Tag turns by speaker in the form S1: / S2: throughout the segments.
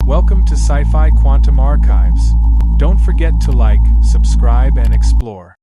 S1: Welcome to Sci-Fi Quantum Archives. Don't forget to like, subscribe, and explore.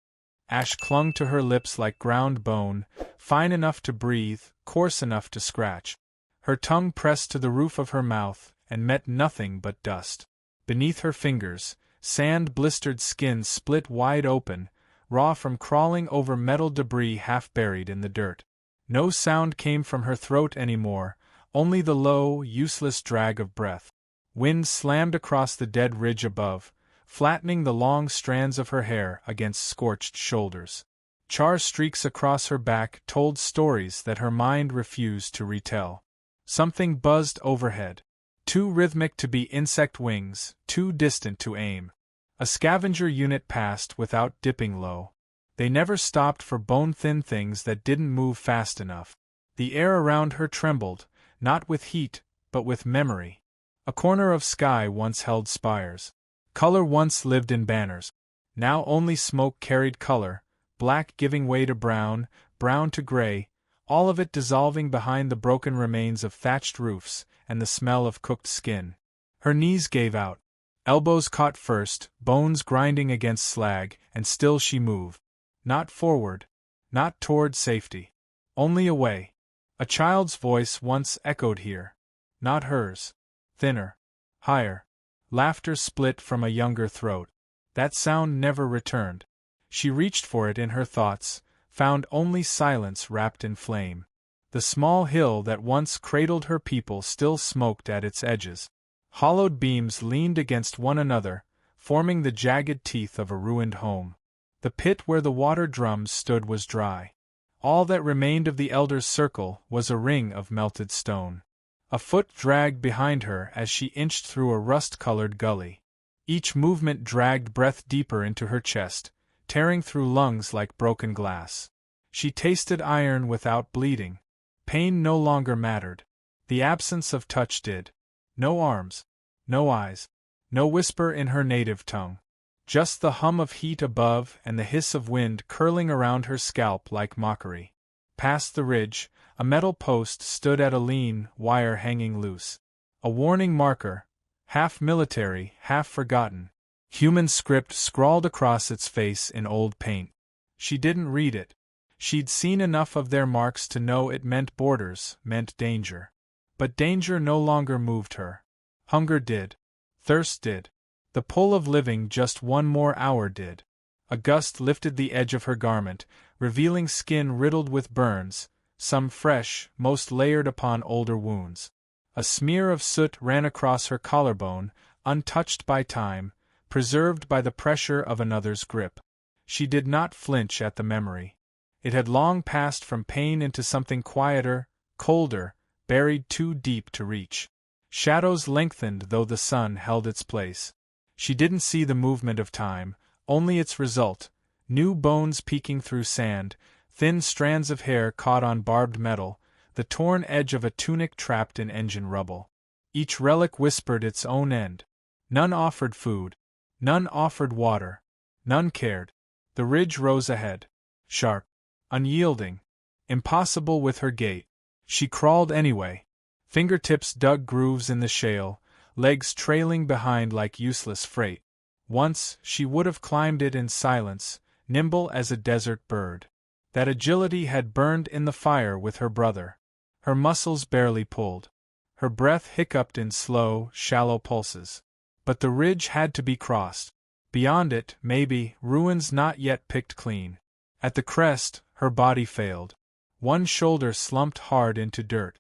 S1: Ash clung to her lips like ground bone, fine enough to breathe, coarse enough to scratch. Her tongue pressed to the roof of her mouth, and met nothing but dust. Beneath her fingers, sand-blistered skin split wide open, raw from crawling over metal debris half buried in the dirt. No sound came from her throat anymore, only the low, useless drag of breath. Wind slammed across the dead ridge above, flattening the long strands of her hair against scorched shoulders. Char streaks across her back told stories that her mind refused to retell. Something buzzed overhead. Too rhythmic to be insect wings, too distant to aim. A scavenger unit passed without dipping low. They never stopped for bone-thin things that didn't move fast enough. The air around her trembled, not with heat, but with memory. A corner of sky once held spires. Color once lived in banners. Now only smoke carried color, black giving way to brown, brown to gray, all of it dissolving behind the broken remains of thatched roofs and the smell of cooked skin. Her knees gave out. Elbows caught first, bones grinding against slag, and still she moved. Not forward. Not toward safety. Only away. A child's voice once echoed here. Not hers. Thinner. Higher. Laughter split from a younger throat. That sound never returned. She reached for it in her thoughts, found only silence wrapped in flame. The small hill that once cradled her people still smoked at its edges. Hollowed beams leaned against one another, forming the jagged teeth of a ruined home. The pit where the water drums stood was dry. All that remained of the Elder's circle was a ring of melted stone. A foot dragged behind her as she inched through a rust-colored gully. Each movement dragged breath deeper into her chest, tearing through lungs like broken glass. She tasted iron without bleeding. Pain no longer mattered. The absence of touch did. No arms. No eyes. No whisper in her native tongue. Just the hum of heat above and the hiss of wind curling around her scalp like mockery. Past the ridge, a metal post stood at a lean wire hanging loose. A warning marker, half military, half forgotten. Human script scrawled across its face in old paint. She didn't read it. She'd seen enough of their marks to know it meant borders, meant danger. But danger no longer moved her. Hunger did. Thirst did. The pull of living just one more hour did. A gust lifted the edge of her garment, revealing skin riddled with burns, some fresh, most layered upon older wounds. A smear of soot ran across her collarbone, untouched by time, preserved by the pressure of another's grip. She did not flinch at the memory. It had long passed from pain into something quieter, colder, buried too deep to reach. Shadows lengthened though the sun held its place. She didn't see the movement of time, only its result, new bones peeking through sand, thin strands of hair caught on barbed metal, the torn edge of a tunic trapped in engine rubble. Each relic whispered its own end. None offered food. None offered water. None cared. The ridge rose ahead. Sharp. Unyielding. Impossible with her gait. She crawled anyway. Fingertips dug grooves in the shale, legs trailing behind like useless freight. Once, she would have climbed it in silence, nimble as a desert bird. That agility had burned in the fire with her brother. Her muscles barely pulled. Her breath hiccuped in slow, shallow pulses. But the ridge had to be crossed. Beyond it, maybe, ruins not yet picked clean. At the crest, her body failed. One shoulder slumped hard into dirt.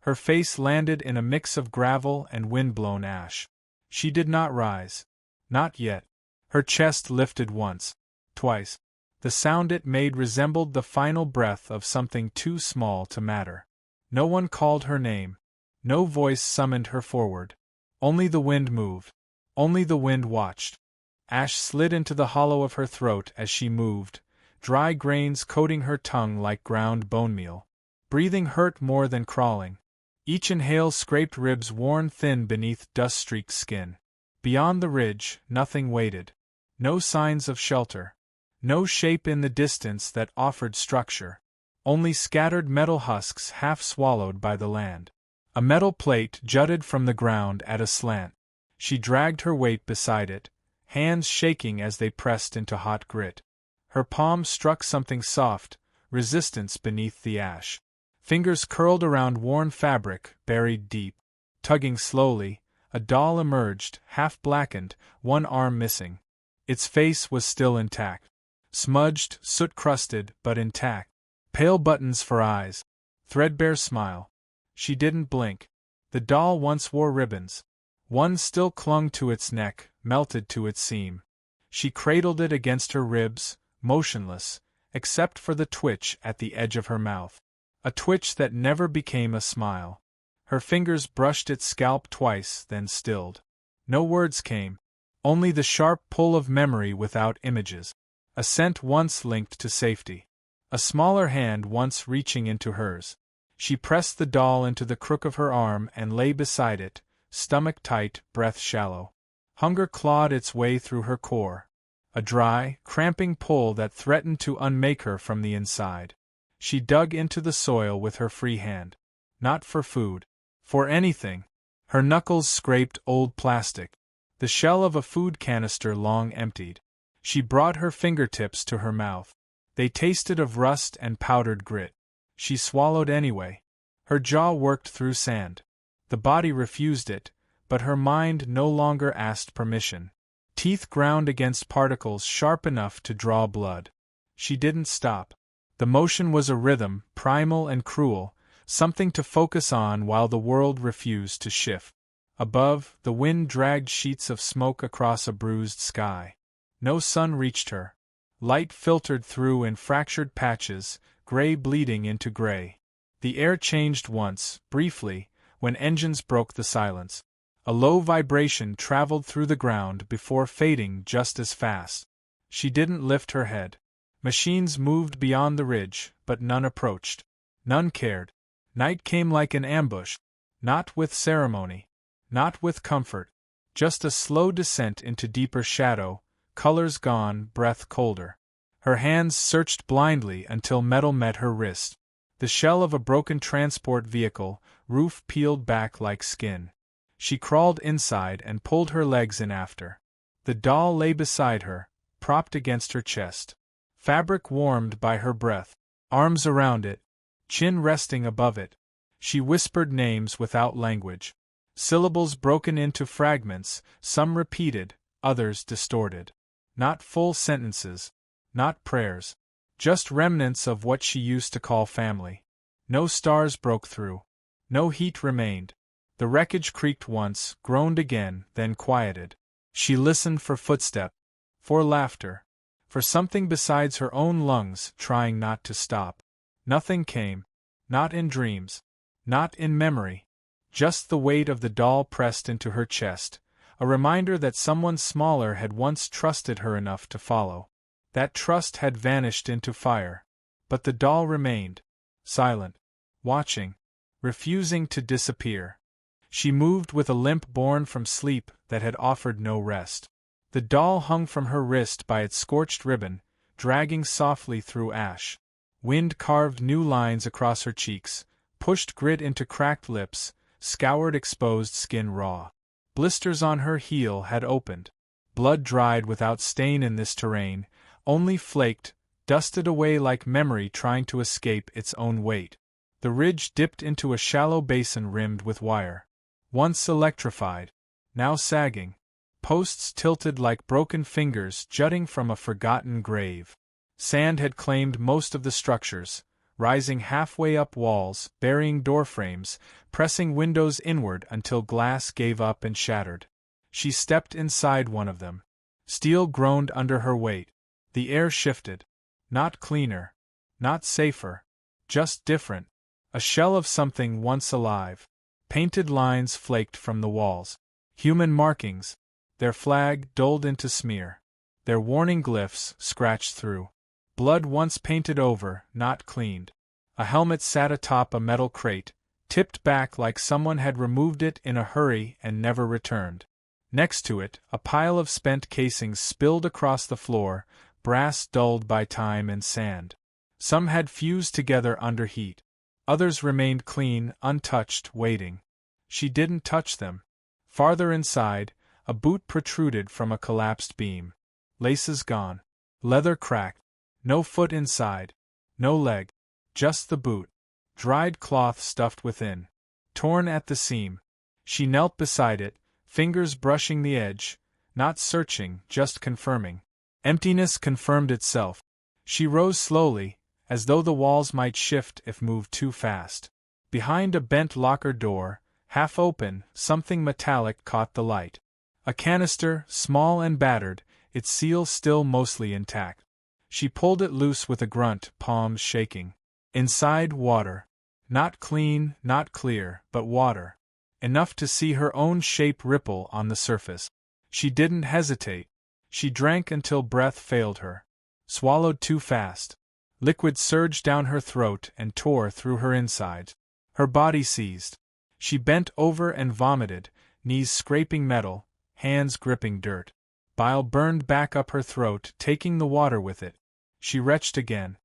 S1: Her face landed in a mix of gravel and wind-blown ash. She did not rise. Not yet. Her chest lifted once. Twice. The sound it made resembled the final breath of something too small to matter. No one called her name. No voice summoned her forward. Only the wind moved. Only the wind watched. Ash slid into the hollow of her throat as she moved, dry grains coating her tongue like ground bone meal. Breathing hurt more than crawling. Each inhale scraped ribs worn thin beneath dust-streaked skin. Beyond the ridge, nothing waited. No signs of shelter. No shape in the distance that offered structure. Only scattered metal husks half swallowed by the land. A metal plate jutted from the ground at a slant. She dragged her weight beside it, hands shaking as they pressed into hot grit. Her palm struck something soft, resistance beneath the ash. Fingers curled around worn fabric, buried deep. Tugging slowly, a doll emerged, half blackened, one arm missing. Its face was still intact. Smudged, soot-crusted, but intact. Pale buttons for eyes. Threadbare smile. She didn't blink. The doll once wore ribbons. One still clung to its neck, melted to its seam. She cradled it against her ribs, motionless, except for the twitch at the edge of her mouth. A twitch that never became a smile. Her fingers brushed its scalp twice, then stilled. No words came. Only the sharp pull of memory without images. A scent once linked to safety. A smaller hand once reaching into hers. She pressed the doll into the crook of her arm and lay beside it, stomach tight, breath shallow. Hunger clawed its way through her core. A dry, cramping pull that threatened to unmake her from the inside. She dug into the soil with her free hand. Not for food. For anything. Her knuckles scraped old plastic. The shell of a food canister long emptied. She brought her fingertips to her mouth. They tasted of rust and powdered grit. She swallowed anyway. Her jaw worked through sand. The body refused it, but her mind no longer asked permission. Teeth ground against particles sharp enough to draw blood. She didn't stop. The motion was a rhythm, primal and cruel, something to focus on while the world refused to shift. Above, the wind dragged sheets of smoke across a bruised sky. No sun reached her. Light filtered through in fractured patches, gray bleeding into gray. The air changed once, briefly, when engines broke the silence. A low vibration traveled through the ground before fading just as fast. She didn't lift her head. Machines moved beyond the ridge, but none approached. None cared. Night came like an ambush. Not with ceremony. Not with comfort. Just a slow descent into deeper shadow, colors gone, breath colder. Her hands searched blindly until metal met her wrist. The shell of a broken transport vehicle, roof peeled back like skin. She crawled inside and pulled her legs in after. The doll lay beside her, propped against her chest. Fabric warmed by her breath. Arms around it. Chin resting above it. She whispered names without language. Syllables broken into fragments, some repeated, others distorted. Not full sentences. Not prayers. Just remnants of what she used to call family. No stars broke through. No heat remained. The wreckage creaked once, groaned again, then quieted. She listened for footsteps. For laughter. For something besides her own lungs, trying not to stop. Nothing came. Not in dreams. Not in memory. Just the weight of the doll pressed into her chest, a reminder that someone smaller had once trusted her enough to follow. That trust had vanished into fire. But the doll remained. Silent. Watching. Refusing to disappear. She moved with a limp born from sleep that had offered no rest. The doll hung from her wrist by its scorched ribbon, dragging softly through ash. Wind carved new lines across her cheeks, pushed grit into cracked lips, scoured exposed skin raw. Blisters on her heel had opened. Blood dried without stain in this terrain, only flaked, dusted away like memory trying to escape its own weight. The ridge dipped into a shallow basin rimmed with wire. Once electrified. Now sagging. Posts tilted like broken fingers jutting from a forgotten grave. Sand had claimed most of the structures, rising halfway up walls, burying doorframes, pressing windows inward until glass gave up and shattered. She stepped inside one of them. Steel groaned under her weight. The air shifted. Not cleaner. Not safer. Just different. A shell of something once alive. Painted lines flaked from the walls. Human markings. Their flag dulled into smear. Their warning glyphs scratched through. Blood once painted over, not cleaned. A helmet sat atop a metal crate, tipped back like someone had removed it in a hurry and never returned. Next to it, a pile of spent casings spilled across the floor, brass dulled by time and sand. Some had fused together under heat. Others remained clean, untouched, waiting. She didn't touch them. Farther inside, A boot protruded from a collapsed beam. Laces gone. Leather cracked. No foot inside. No leg. Just the boot. Dried cloth stuffed within. Torn at the seam. She knelt beside it, fingers brushing the edge, not searching, just confirming. Emptiness confirmed itself. She rose slowly, as though the walls might shift if moved too fast. Behind a bent locker door, half open, something metallic caught the light. A canister, small and battered, its seal still mostly intact. She pulled it loose with a grunt, palms shaking. Inside, water. Not clean, not clear, but water. Enough to see her own shape ripple on the surface. She didn't hesitate. She drank until breath failed her. Swallowed too fast. Liquid surged down her throat and tore through her insides. Her body seized. She bent over and vomited, knees scraping metal, hands gripping dirt. Bile burned back up her throat, taking the water with it. She retched again,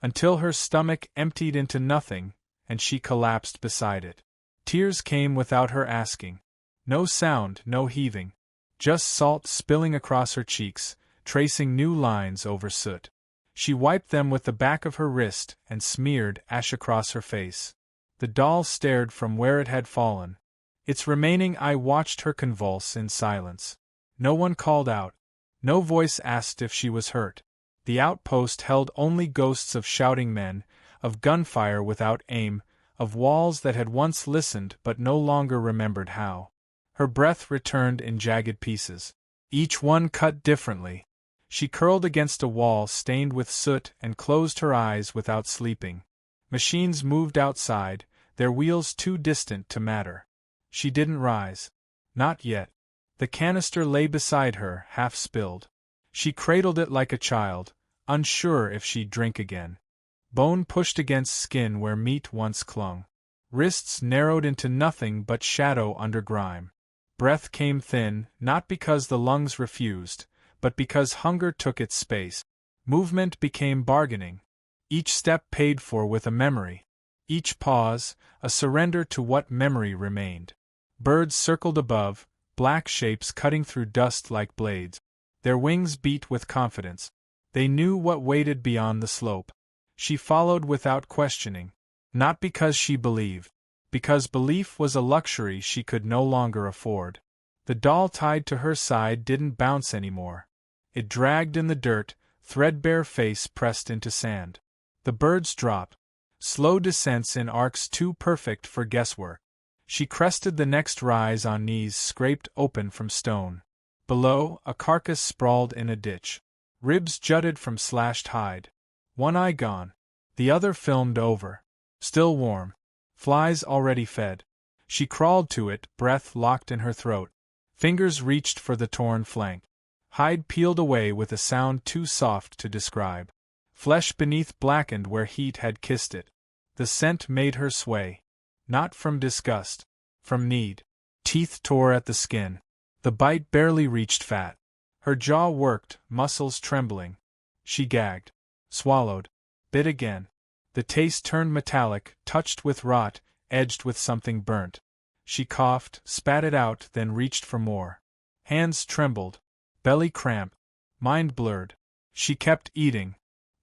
S1: until her stomach emptied into nothing, and she collapsed beside it. Tears came without her asking. No sound, no heaving. Just salt spilling across her cheeks, tracing new lines over soot. She wiped them with the back of her wrist and smeared ash across her face. The doll stared from where it had fallen. Its remaining eye watched her convulse in silence. No one called out. No voice asked if she was hurt. The outpost held only ghosts of shouting men, of gunfire without aim, of walls that had once listened but no longer remembered how. Her breath returned in jagged pieces. Each one cut differently. She curled against a wall stained with soot and closed her eyes without sleeping. Machines moved outside, their wheels too distant to matter. She didn't rise. Not yet. The canister lay beside her, half spilled. She cradled it like a child, unsure if she'd drink again. Bone pushed against skin where meat once clung. Wrists narrowed into nothing but shadow under grime. Breath came thin, not because the lungs refused, but because hunger took its space. Movement became bargaining. Each step paid for with a memory. Each pause, a surrender to what memory remained. Birds circled above, black shapes cutting through dust like blades. Their wings beat with confidence. They knew what waited beyond the slope. She followed without questioning. Not because she believed. Because belief was a luxury she could no longer afford. The doll tied to her side didn't bounce anymore. It dragged in the dirt, threadbare face pressed into sand. The birds dropped. Slow descents in arcs too perfect for guesswork. She crested the next rise on knees scraped open from stone. Below, a carcass sprawled in a ditch. Ribs jutted from slashed hide. One eye gone. The other filmed over. Still warm. Flies already fed. She crawled to it, breath locked in her throat. Fingers reached for the torn flank. Hide peeled away with a sound too soft to describe. Flesh beneath blackened where heat had kissed it. The scent made her sway. Not from disgust. From need. Teeth tore at the skin. The bite barely reached fat. Her jaw worked, muscles trembling. She gagged. Swallowed. Bit again. The taste turned metallic, touched with rot, edged with something burnt. She coughed, spat it out, then reached for more. Hands trembled. Belly cramped. Mind blurred. She kept eating.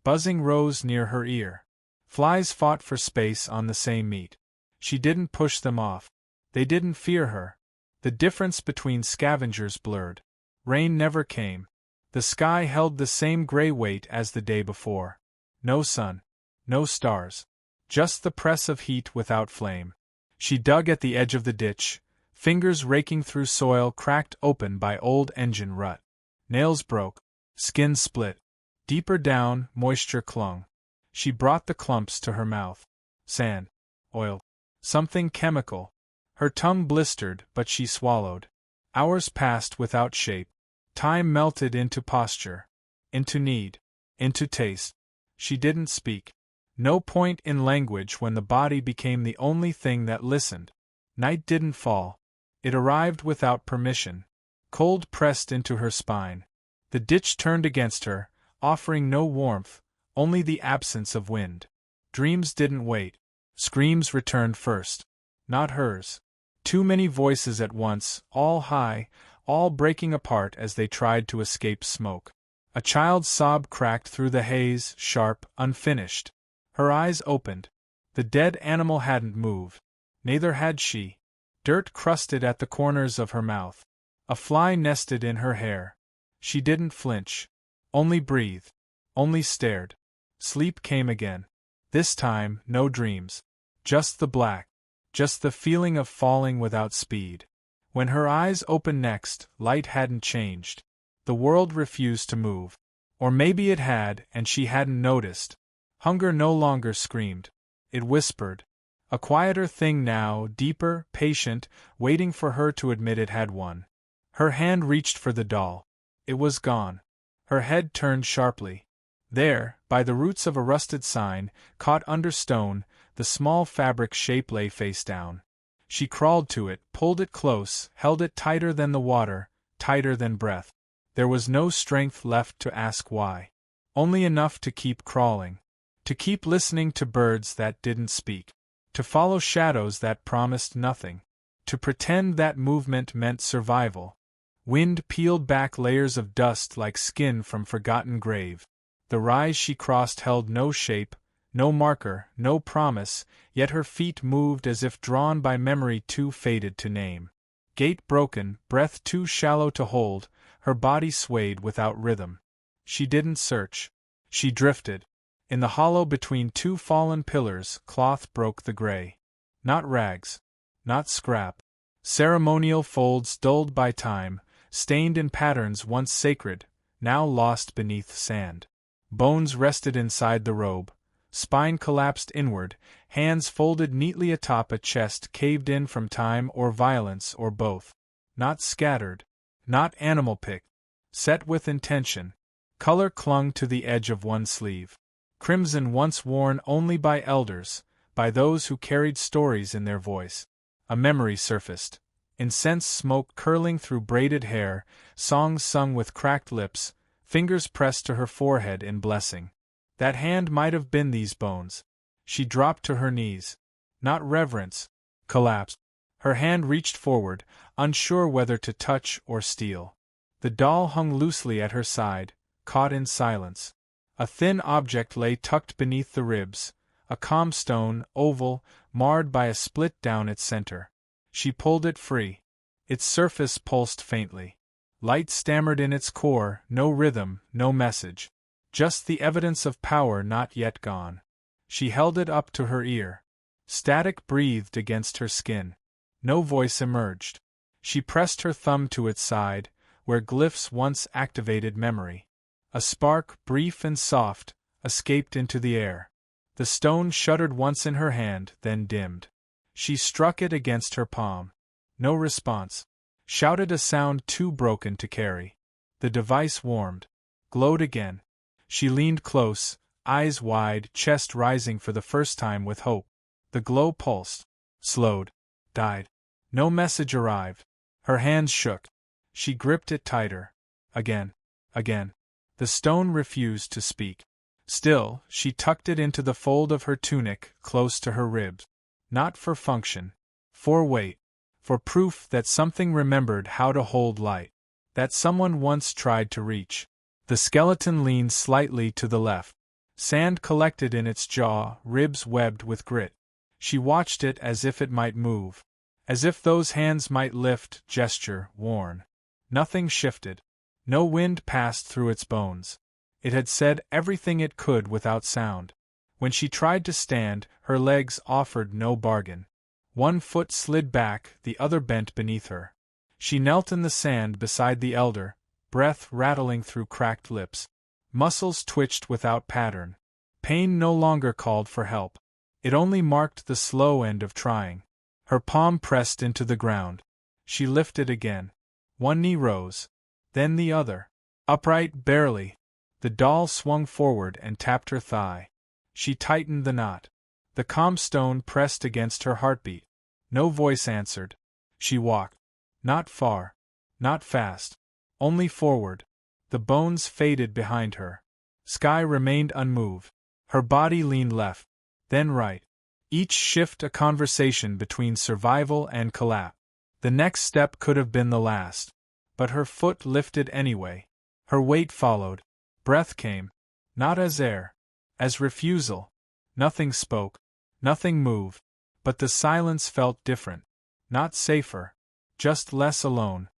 S1: Buzzing rose near her ear. Flies fought for space on the same meat. She didn't push them off. They didn't fear her. The difference between scavengers blurred. Rain never came. The sky held the same gray weight as the day before. No sun. No stars. Just the press of heat without flame. She dug at the edge of the ditch, fingers raking through soil cracked open by old engine rut. Nails broke. Skin split. Deeper down, moisture clung. She brought the clumps to her mouth. Sand. Oil. Something chemical. Her tongue blistered, but she swallowed. Hours passed without shape. Time melted into posture. Into need. Into taste. She didn't speak. No point in language when the body became the only thing that listened. Night didn't fall. It arrived without permission. Cold pressed into her spine. The ditch turned against her, offering no warmth, only the absence of wind. Dreams didn't wait. Screams returned first. Not hers. Too many voices at once, all high, all breaking apart as they tried to escape smoke. A child's sob cracked through the haze, sharp, unfinished. Her eyes opened. The dead animal hadn't moved. Neither had she. Dirt crusted at the corners of her mouth. A fly nested in her hair. She didn't flinch. Only breathed. Only stared. Sleep came again. This time, no dreams. Just the black. Just the feeling of falling without speed. When her eyes opened next, light hadn't changed. The world refused to move. Or maybe it had, and she hadn't noticed. Hunger no longer screamed. It whispered. A quieter thing now, deeper, patient, waiting for her to admit it had won. Her hand reached for the doll. It was gone. Her head turned sharply. There, by the roots of a rusted sign, caught under stone, the small fabric shape lay face down. She crawled to it, pulled it close, held it tighter than the water, tighter than breath. There was no strength left to ask why. Only enough to keep crawling. To keep listening to birds that didn't speak. To follow shadows that promised nothing. To pretend that movement meant survival. Wind peeled back layers of dust like skin from forgotten grave. The rise she crossed held no shape, no marker, no promise, yet her feet moved as if drawn by memory too faded to name. Gait broken, breath too shallow to hold, her body swayed without rhythm. She didn't search. She drifted. In the hollow between two fallen pillars, cloth broke the gray. Not rags. Not scrap. Ceremonial folds dulled by time, stained in patterns once sacred, now lost beneath sand. Bones rested inside the robe. Spine collapsed inward, hands folded neatly atop a chest caved in from time or violence or both. Not scattered. Not animal-picked. Set with intention. Color clung to the edge of one sleeve. Crimson once worn only by elders, by those who carried stories in their voice. A memory surfaced. Incense smoke curling through braided hair, songs sung with cracked lips, fingers pressed to her forehead in blessing. That hand might have been these bones. She dropped to her knees. Not reverence. Collapsed. Her hand reached forward, unsure whether to touch or steal. The doll hung loosely at her side, caught in silence. A thin object lay tucked beneath the ribs, a calm stone, oval, marred by a split down its center. She pulled it free. Its surface pulsed faintly. Light stammered in its core, no rhythm, no message. Just the evidence of power not yet gone. She held it up to her ear. Static breathed against her skin. No voice emerged. She pressed her thumb to its side, where glyphs once activated memory. A spark, brief and soft, escaped into the air. The stone shuddered once in her hand, then dimmed. She struck it against her palm. No response. Shouted a sound too broken to carry. The device warmed. Glowed again. She leaned close, eyes wide, chest rising for the first time with hope. The glow pulsed. Slowed. Died. No message arrived. Her hands shook. She gripped it tighter. Again. Again. The stone refused to speak. Still, she tucked it into the fold of her tunic, close to her ribs. Not for function. For weight. For proof that something remembered how to hold light. That someone once tried to reach. The skeleton leaned slightly to the left. Sand collected in its jaw, ribs webbed with grit. She watched it as if it might move. As if those hands might lift, gesture, warn. Nothing shifted. No wind passed through its bones. It had said everything it could without sound. When she tried to stand, her legs offered no bargain. One foot slid back, the other bent beneath her. She knelt in the sand beside the elder, breath rattling through cracked lips. Muscles twitched without pattern. Pain no longer called for help. It only marked the slow end of trying. Her palm pressed into the ground. She lifted again. One knee rose. Then the other. Upright, barely. The doll swung forward and tapped her thigh. She tightened the knot. The calm stone pressed against her heartbeat. No voice answered. She walked. Not far. Not fast. Only forward. The bones faded behind her. Sky remained unmoved. Her body leaned left. Then right. Each shift a conversation between survival and collapse. The next step could have been the last. But her foot lifted anyway. Her weight followed. Breath came. Not as air. As refusal. Nothing spoke. Nothing moved. But the silence felt different. Not safer. Just less alone.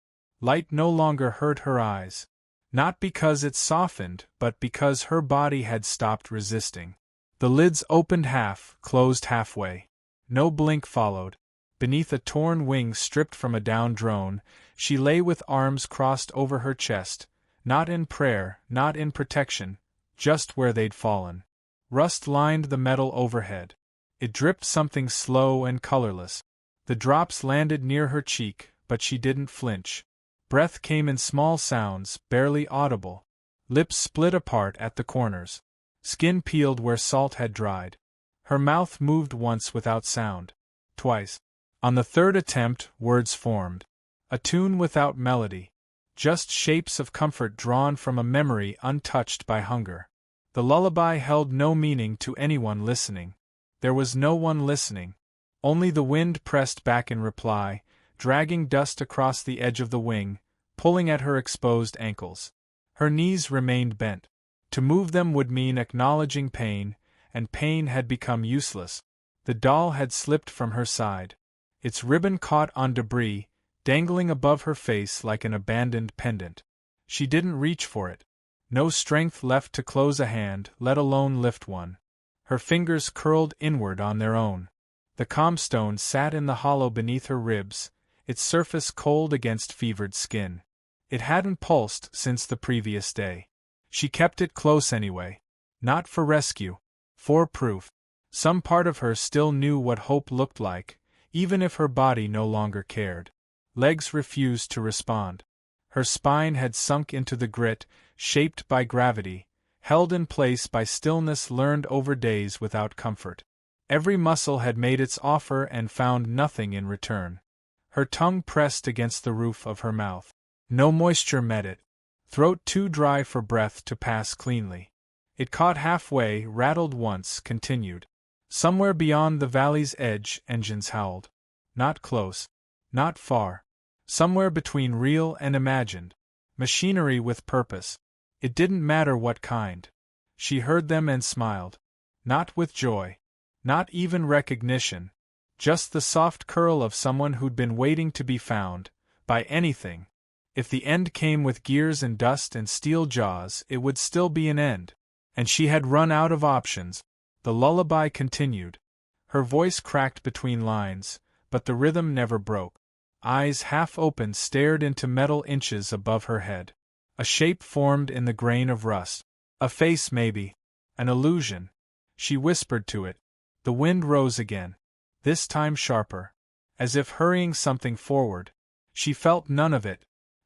S1: Light no longer hurt her eyes. Not because it softened, but because her body had stopped resisting. The lids opened half, closed halfway. No blink followed. Beneath a torn wing stripped from a downed drone, she lay with arms crossed over her chest, not in prayer, not in protection, just where they'd fallen. Rust lined the metal overhead. It dripped something slow and colorless. The drops landed near her cheek, but she didn't flinch. Breath came in small sounds, barely audible. Lips split apart at the corners. Skin peeled where salt had dried. Her mouth moved once without sound. Twice. On the third attempt, words formed. A tune without melody. Just shapes of comfort drawn from a memory untouched by hunger. The lullaby held no meaning to anyone listening. There was no one listening. Only the wind pressed back in reply, dragging dust across the edge of the wing, pulling at her exposed ankles. Her knees remained bent. To move them would mean acknowledging pain, and pain had become useless. The doll had slipped from her side. Its ribbon caught on debris, dangling above her face like an abandoned pendant. She didn't reach for it. No strength left to close a hand, let alone lift one. Her fingers curled inward on their own. The comstone sat in the hollow beneath her ribs, its surface cold against fevered skin. It hadn't pulsed since the previous day. She kept it close anyway. Not for rescue. For proof. Some part of her still knew what hope looked like, even if her body no longer cared. Legs refused to respond. Her spine had sunk into the grit, shaped by gravity, held in place by stillness learned over days without comfort. Every muscle had made its offer and found nothing in return. Her tongue pressed against the roof of her mouth. No moisture met it. Throat too dry for breath to pass cleanly. It caught halfway, rattled once, continued. Somewhere beyond the valley's edge, engines howled. Not close. Not far. Somewhere between real and imagined. Machinery with purpose. It didn't matter what kind. She heard them and smiled. Not with joy. Not even recognition. Just the soft curl of someone who'd been waiting to be found, by anything. If the end came with gears and dust and steel jaws, it would still be an end. And she had run out of options. The lullaby continued. Her voice cracked between lines, but the rhythm never broke. Eyes half open stared into metal inches above her head. A shape formed in the grain of rust. A face maybe. An illusion. She whispered to it. The wind rose again. This time sharper. As if hurrying something forward. She felt none of it.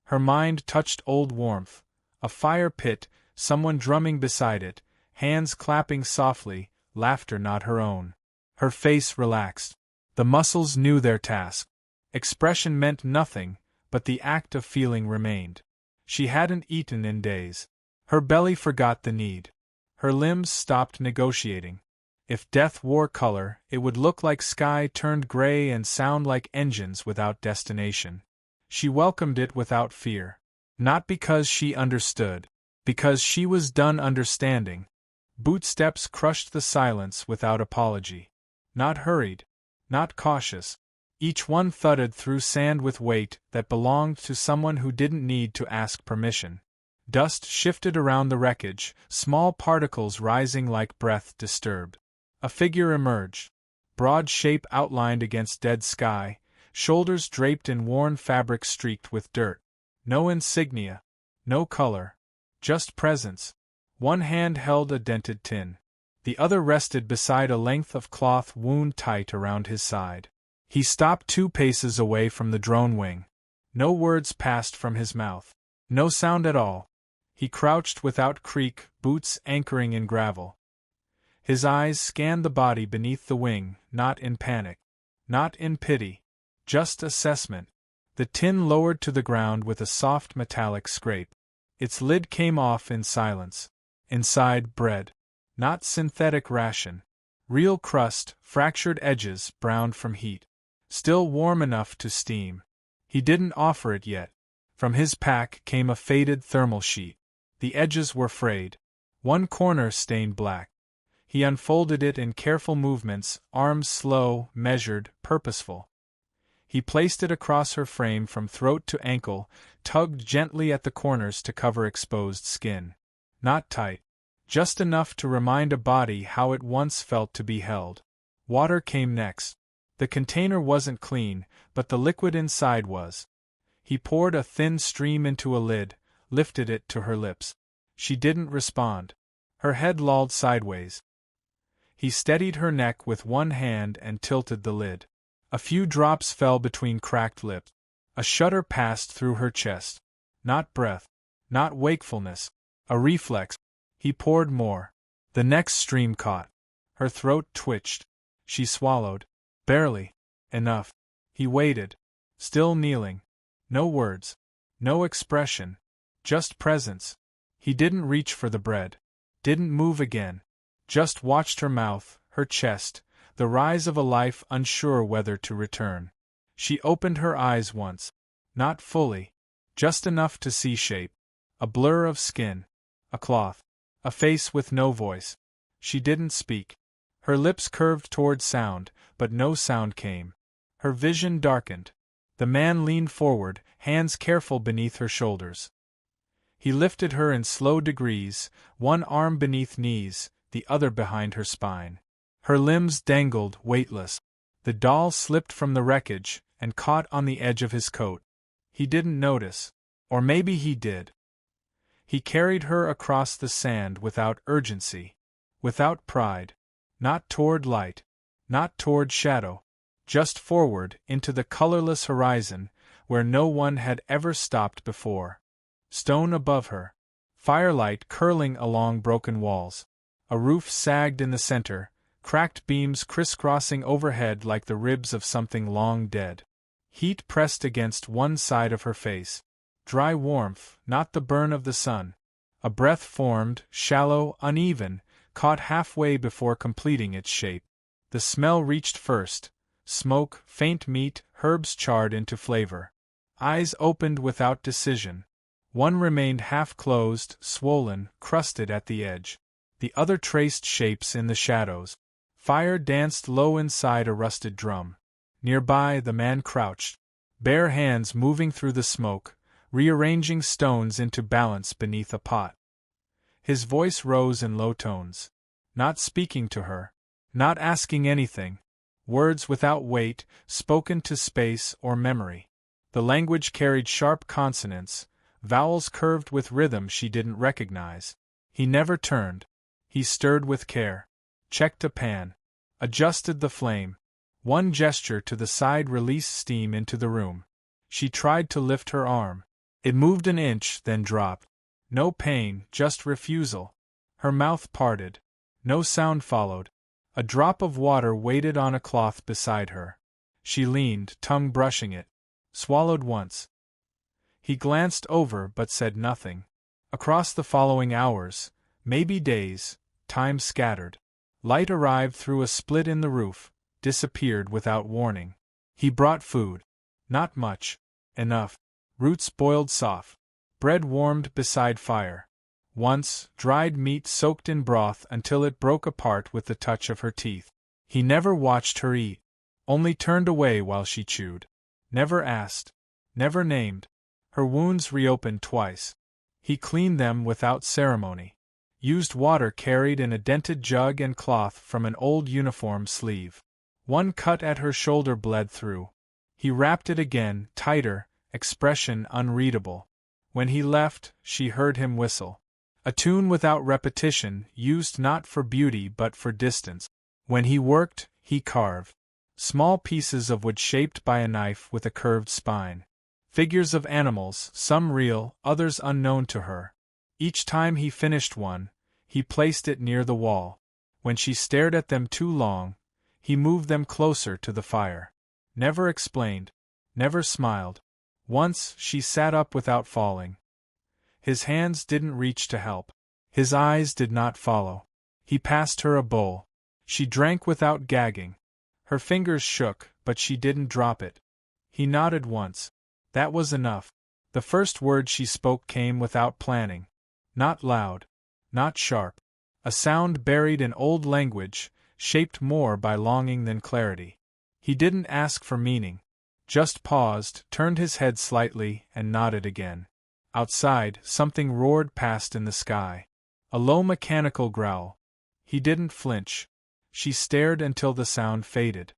S1: Her mind touched old warmth. A fire pit, someone drumming beside it, hands clapping softly, laughter not her own. Her face relaxed. The muscles knew their task. Expression meant nothing, but the act of feeling remained. She hadn't eaten in days. Her belly forgot the need. Her limbs stopped negotiating. If death wore color, it would look like sky turned gray and sound like engines without destination. She welcomed it without fear. Not because she understood. Because she was done understanding. Bootsteps crushed the silence without apology. Not hurried. Not cautious. Each one thudded through sand with weight that belonged to someone who didn't need to ask permission. Dust shifted around the wreckage, small particles rising like breath disturbed. A figure emerged. Broad shape outlined against dead sky, shoulders draped in worn fabric streaked with dirt. No insignia. No color. Just presence. One hand held a dented tin. The other rested beside a length of cloth wound tight around his side. He stopped 2 paces away from the drone wing. No words passed from his mouth. No sound at all. He crouched without creak, boots anchoring in gravel. His eyes scanned the body beneath the wing, not in panic. Not in pity. Just assessment. The tin lowered to the ground with a soft metallic scrape. Its lid came off in silence. Inside, bread. Not synthetic ration. Real crust, fractured edges, browned from heat. Still warm enough to steam. He didn't offer it yet. From his pack came a faded thermal sheet. The edges were frayed. One corner stained black. He unfolded it in careful movements, arms slow, measured, purposeful. He placed it across her frame from throat to ankle, tugged gently at the corners to cover exposed skin. Not tight. Just enough to remind a body how it once felt to be held. Water came next. The container wasn't clean, but the liquid inside was. He poured a thin stream into a lid, lifted it to her lips. She didn't respond. Her head lolled sideways. He steadied her neck with one hand and tilted the lid. A few drops fell between cracked lips. A shudder passed through her chest. Not breath. Not wakefulness. A reflex. He poured more. The next stream caught. Her throat twitched. She swallowed. Barely. Enough. He waited. Still kneeling. No words. No expression. Just presence. He didn't reach for the bread. Didn't move again. Just watched her mouth, her chest, the rise of a life unsure whether to return. She opened her eyes once. Not fully. Just enough to see shape. A blur of skin. A cloth. A face with no voice. She didn't speak. Her lips curved toward sound, but no sound came. Her vision darkened. The man leaned forward, hands careful beneath her shoulders. He lifted her in slow degrees, one arm beneath knees, the other behind her spine. Her limbs dangled, weightless. The doll slipped from the wreckage and caught on the edge of his coat. He didn't notice. Or maybe he did. He carried her across the sand without urgency. Without pride. Not toward light. Not toward shadow. Just forward, into the colorless horizon, where no one had ever stopped before. Stone above her. Firelight curling along broken walls. A roof sagged in the center, cracked beams crisscrossing overhead like the ribs of something long dead. Heat pressed against one side of her face. Dry warmth, not the burn of the sun. A breath formed, shallow, uneven, caught halfway before completing its shape. The smell reached first. Smoke, faint meat, herbs charred into flavor. Eyes opened without decision. One remained half-closed, swollen, crusted at the edge. The other traced shapes in the shadows. Fire danced low inside a rusted drum. Nearby the man crouched, bare hands moving through the smoke, rearranging stones into balance beneath a pot. His voice rose in low tones. Not speaking to her. Not asking anything. Words without weight, spoken to space or memory. The language carried sharp consonants, vowels curved with rhythm she didn't recognize. He never turned. He stirred with care. Checked a pan. Adjusted the flame. One gesture to the side released steam into the room. She tried to lift her arm. It moved an inch, then dropped. No pain, just refusal. Her mouth parted. No sound followed. A drop of water waited on a cloth beside her. She leaned, tongue brushing it. Swallowed once. He glanced over but said nothing. Across the following hours, maybe days, time scattered. Light arrived through a split in the roof, disappeared without warning. He brought food. Not much. Enough. Roots boiled soft. Bread warmed beside fire. Once, dried meat soaked in broth until it broke apart with the touch of her teeth. He never watched her eat. Only turned away while she chewed. Never asked. Never named. Her wounds reopened twice. He cleaned them without ceremony. Used water carried in a dented jug and cloth from an old uniform sleeve. One cut at her shoulder bled through. He wrapped it again, tighter, expression unreadable. When he left, she heard him whistle. A tune without repetition, used not for beauty but for distance. When he worked, he carved. Small pieces of wood shaped by a knife with a curved spine. Figures of animals, some real, others unknown to her. Each time he finished one, he placed it near the wall. When she stared at them too long, he moved them closer to the fire. Never explained. Never smiled. Once, she sat up without falling. His hands didn't reach to help. His eyes did not follow. He passed her a bowl. She drank without gagging. Her fingers shook, but she didn't drop it. He nodded once. That was enough. The first word she spoke came without planning. Not loud. Not sharp. A sound buried in old language, shaped more by longing than clarity. He didn't ask for meaning. Just paused, turned his head slightly, and nodded again. Outside, something roared past in the sky. A low mechanical growl. He didn't flinch. She stared until the sound faded.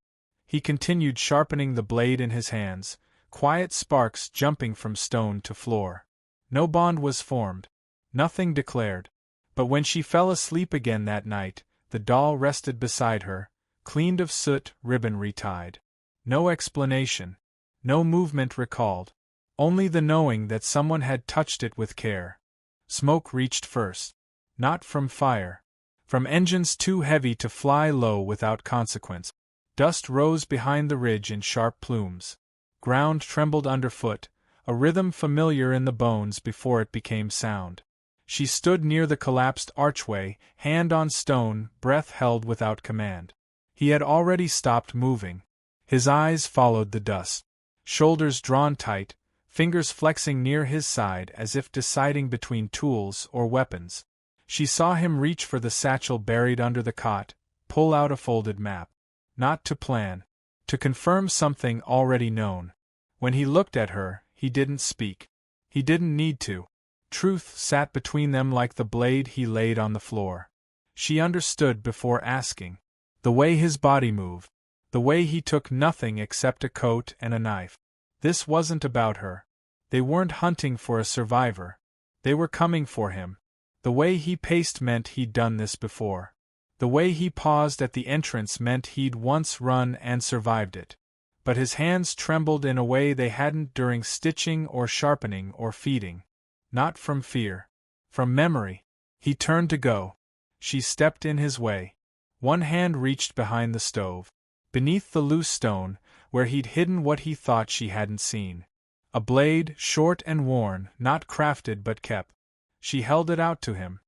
S1: He continued sharpening the blade in his hands, quiet sparks jumping from stone to floor. No bond was formed. Nothing declared. But when she fell asleep again that night, the doll rested beside her, cleaned of soot, ribbon retied. No explanation. No movement recalled. Only the knowing that someone had touched it with care. Smoke reached first. Not from fire. From engines too heavy to fly low without consequence. Dust rose behind the ridge in sharp plumes. Ground trembled underfoot, a rhythm familiar in the bones before it became sound. She stood near the collapsed archway, hand on stone, breath held without command. He had already stopped moving. His eyes followed the dust. Shoulders drawn tight, fingers flexing near his side as if deciding between tools or weapons. She saw him reach for the satchel buried under the cot, pull out a folded map. Not to plan. To confirm something already known. When he looked at her, he didn't speak. He didn't need to. Truth sat between them like the blade he laid on the floor. She understood before asking. The way his body moved. The way he took nothing except a coat and a knife. This wasn't about her. They weren't hunting for a survivor. They were coming for him. The way he paced meant he'd done this before. The way he paused at the entrance meant he'd once run and survived it. But his hands trembled in a way they hadn't during stitching or sharpening or feeding. Not from fear. From memory. He turned to go. She stepped in his way. One hand reached behind the stove. Beneath the loose stone, where he'd hidden what he thought she hadn't seen. A blade, short and worn, not crafted but kept. She held it out to him.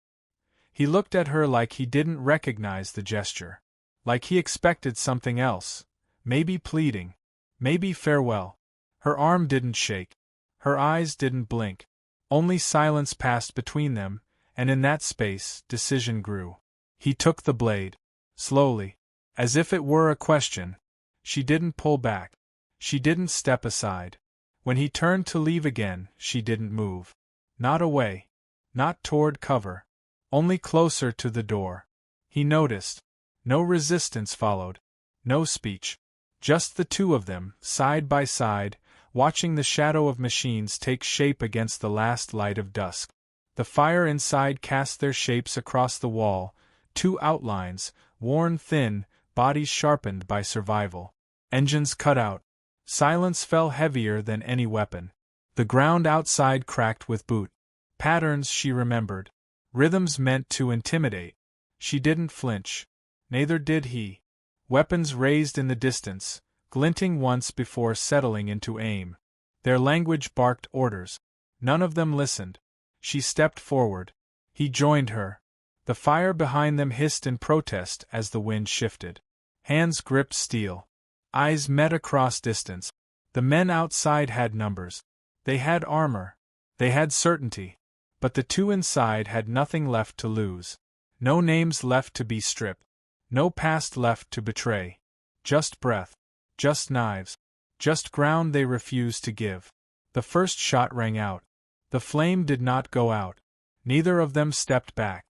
S1: He looked at her like he didn't recognize the gesture. Like he expected something else. Maybe pleading. Maybe farewell. Her arm didn't shake. Her eyes didn't blink. Only silence passed between them, and in that space, decision grew. He took the blade. Slowly. As if it were a question. She didn't pull back. She didn't step aside. When he turned to leave again, she didn't move. Not away. Not toward cover. Only closer to the door. He noticed. No resistance followed. No speech. Just the two of them, side by side, watching the shadow of machines take shape against the last light of dusk. The fire inside cast their shapes across the wall, two outlines, worn thin, bodies sharpened by survival. Engines cut out. Silence fell heavier than any weapon. The ground outside cracked with boot. Patterns she remembered. Rhythms meant to intimidate. She didn't flinch. Neither did he. Weapons raised in the distance, glinting once before settling into aim. Their language barked orders. None of them listened. She stepped forward. He joined her. The fire behind them hissed in protest as the wind shifted. Hands gripped steel. Eyes met across distance. The men outside had numbers. They had armor. They had certainty. But the two inside had nothing left to lose. No names left to be stripped. No past left to betray. Just breath. Just knives. Just ground they refused to give. The first shot rang out. The flame did not go out. Neither of them stepped back.